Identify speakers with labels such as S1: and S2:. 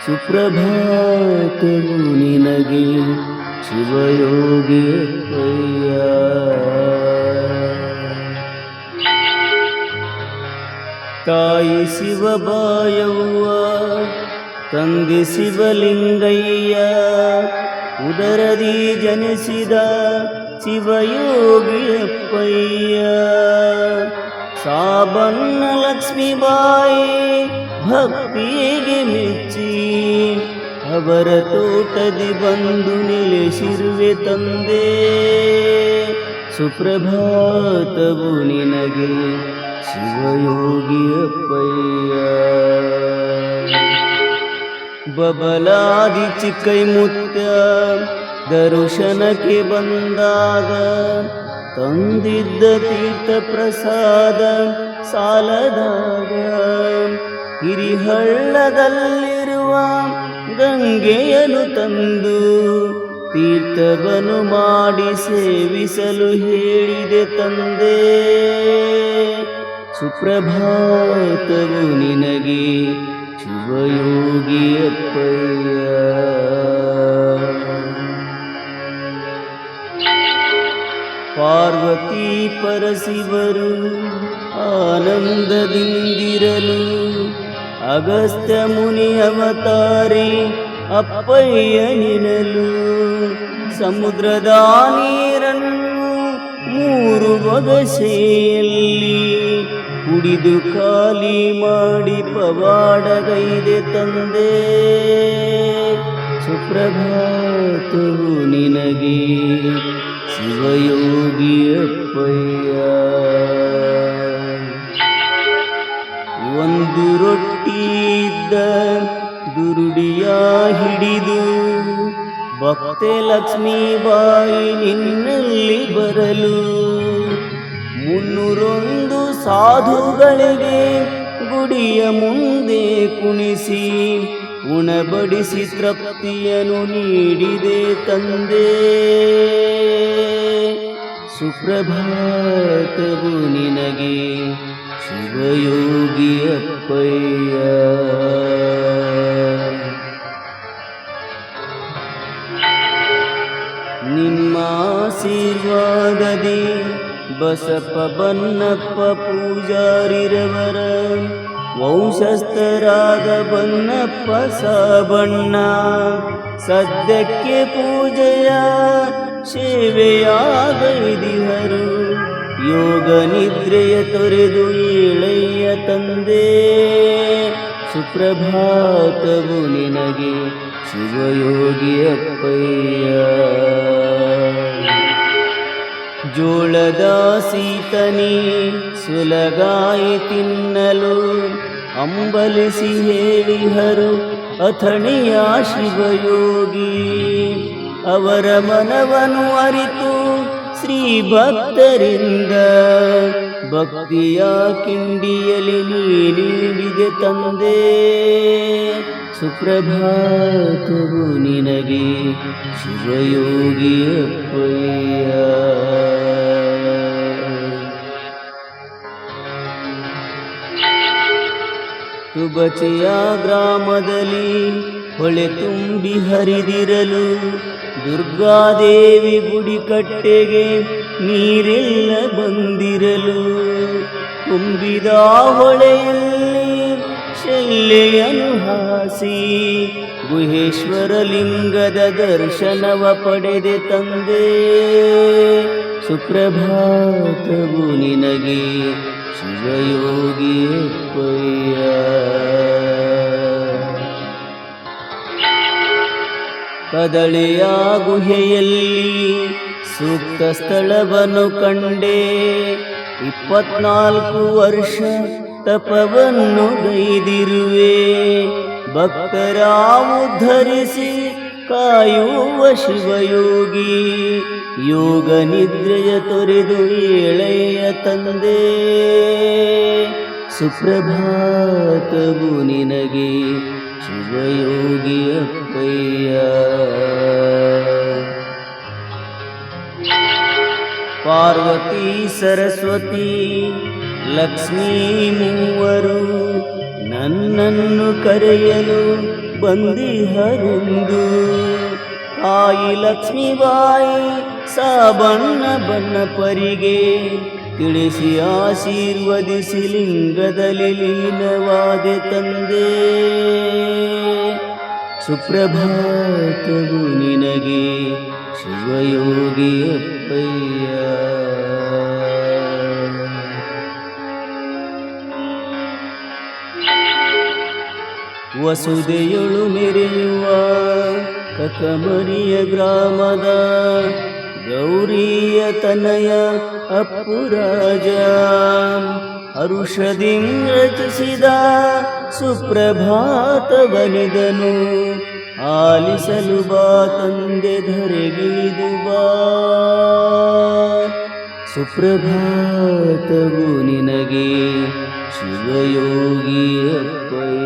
S1: ಸುಪ್ರಭಾತವು ನಿನಗೆ ಶಿವಯೋಗಿ ಅಪ್ಪಯ್ಯ. ತಾಯಿ ಶಿವಬಾಯವ್ವ ತಂದೆ ಶಿವಲಿಂಗಯ್ಯ, ಉದರದಿ ಜನಿಸಿದ ಶಿವಯೋಗಿ ಅಪ್ಪಯ್ಯ. ಸಾಬಣ್ಣ ಲಕ್ಷ್ಮೀಬಾಯಿ ಭಕ್ತಿಗೆ ಮೆಚ್ಚಿ ಅವರ ತೋಟದಿ ಬಂದು ನೆಲೆಸಿರುವೆ ತಂದೆ. ಸುಪ್ರಭಾತವು ನಿನಗೆ ಶಿವಯೋಗಿ ಅಪ್ಪಯ್ಯ. ಬಬಲಾದಿ ಚಿಕ್ಕೈ ಮುತ್ಯ ದರ್ಶನಕ್ಕೆ ಬಂದಾಗ ತಂದಿದ್ದ ತೀರ್ಥ ಪ್ರಸಾದ ಸಾಲದಾಗ, ಹಿರಿಹಳ್ಳದಲ್ಲಿರುವ ಗಂಗೆಯನ್ನು ತಂದು ತೀರ್ಥವನ್ನು ಮಾಡಿ ಸೇವಿಸಲು ಹೇಳಿದೆ ತಂದೆ. ಸುಪ್ರಭಾತವು ನಿನಗೆ ಶಿವಯೋಗಿ ಅಪ್ಪಯ್ಯ. ಪಾರ್ವತಿ ಪರಶಿವರು ಆನಂದದಿಂದಿರಲು ಅಗಸ್ತ್ಯ ಮುನಿ ಅವತಾರಿ ಅಪ್ಪಯ್ಯ ನಿನಲು ಸಮುದ್ರದ ನೀರನ್ನು 3 ಬಗಸೆಯಲ್ಲಿ ಕುಡಿದು ಖಾಲಿ ಮಾಡಿ ಪವಾಡಗೈದೆ ತಂದೆ. ಸುಪ್ರಭಾತವು ನಿನಗೆ ಶಿವಯೋಗಿ ಅಪ್ಪಯ್ಯ. ಒಂದು ರೊಟ್ಟಿ ಇದ್ದ ದುರುಡಿಯ ಹಿಡಿದು ಭಕ್ತೆ ಲಕ್ಷ್ಮೀಬಾಯಿ ನಿನ್ನಲ್ಲಿ ಬರಲು 301 ಸಾಧುಗಳಿಗೆ ಗುಡಿಯ ಮುಂದೆ ಕುಣಿಸಿ ಉಣಬಡಿಸಿ ತೃಪ್ತಿಯನ್ನು ನೀಡಿದೆ ತಂದೆ. ಸುಪ್ರಭಾತವು ನಿನಗೆ ಶಿವಯೋಗಿ ಅಪ್ಪಯ್ಯ. ನಿಮ್ಮ ಆಶೀರ್ವಾದದಿ ಬಸಪ್ಪ ಬನ್ನಪ್ಪ ಪೂಜಾರಿರವರ ವಂಶಸ್ಥರಾದ ಬನ್ನಪ್ಪ ಸಾಬಣ್ಣ ಸದ್ಯಕ್ಕೆ ಪೂಜೆಯ ಸೇವೆಯಾಗೈದಿಹರು. ಯೋಗ ನಿದ್ರೆಯ ತೊರೆದು ಏಳಯ್ಯ ತಂದೆ. ಸುಪ್ರಭಾತವು ನಿನಗೆ ಶಿವಯೋಗಿ ಅಪ್ಪಯ್ಯ. ಜೋಳದ ಸೀತನಿ ಸುಲಗಾಯಿ ತಿನ್ನಲು ಅಂಬಲಿಸಿ ಹೇಳಿಹರು ಅಥಣಿಯ ಶಿವಯೋಗಿ. ಅವರ ಮನವನ್ನು ಅರಿತು ಶ್ರೀ ಭಕ್ತರಿಂದ ಭಕ್ತಿಯ ಕಿಂಡಿಯಲ್ಲಿ ನೀಡಿದೆ ತಂದೆ. ಸುಪ್ರಭಾತವು ನಿನಗೆ ಶಿವಯೋಗಿ ಅಪ್ಪಯ್ಯ. ತುಬಚೆಯ ಗ್ರಾಮದಲ್ಲಿ ಹೊಳೆ ತುಂಬಿ ಹರಿದಿರಲು ದುರ್ಗಾದೇವಿ ಗುಡಿ ಕಟ್ಟೆಗೆ ನೀರೆಲ್ಲ ಬಂದಿರಲು ತುಂಬಿದ ಹೊಳೆಯಲ್ಲಿ ಶಲ್ಯೆಯನ್ನು ಹಾಸಿ ಗುಹೇಶ್ವರ ಲಿಂಗದ ದರ್ಶನವ ಪಡೆದೆ ತಂದೆ. ಸುಪ್ರಭಾತವು ನಿನಗೆ ಶಿವಯೋಗಿ ಅಪ್ಪಯ್ಯ. ಕದಳೆಯ ಗುಹೆಯಲ್ಲಿ ಸೂಕ್ತ ಸ್ಥಳವನ್ನು ಕಂಡೆ 24 ವರ್ಷ ತಪವನ್ನು ಗೈದಿರುವೆ. ಭಕ್ತರ ಉದ್ಧರಿಸಿ ಕಾಯುವ ಶಿವಯೋಗಿ. ಯೋಗ ನಿದ್ರೆಯ ತೊರೆದು ಏಳೆಯ ತಂದೆ. ಸುಪ್ರಭಾತವು ನಿನಗೆ ಶಿವಯೋಗಿ ಅಪ್ಪಯ್ಯ. ಪಾರ್ವತಿ ಸರಸ್ವತಿ ಲಕ್ಷ್ಮೀ ಮೂವರು ನನ್ನನ್ನು ಕರೆಯಲು ಬಂದಿಹರೆಂದು ತಾಯಿ ಲಕ್ಷ್ಮೀಬಾಯಿ ಸಾಬಣ್ಣ ಬಣ್ಣಪ್ಪರಿಗೆ ತಿಳಿಸಿ ಆಶೀರ್ವದಿಸಿ ಲಿಂಗದಲ್ಲಿ ಲೀನವಾದೆ ತಂದೆ. ಸುಪ್ರಭಾತವು ನಿನಗೆ ಶಿವಯೋಗಿ ಅಪ್ಪಯ್ಯ. ವಸುದೆಯೊಳು ಮೆರೆಯುವ ಕಕಮರಿಯ ಗ್ರಾಮದ ಗೌರಿಯ ತನಯ ಅಪ್ಪುರಾಜ ಹರುಷದಿಂ ರಚಿಸಿದ ಸುಪ್ರಭಾತವನಿದನು ಆಲಿಸಲು ಬಾ ತಂದೆ ಧರೆಗಿಳಿದು ಬಾ. ಸುಪ್ರಭಾತವು ನಿನಗೆ ಶಿವಯೋಗಿ ಅಪ್ಪಯ್ಯ.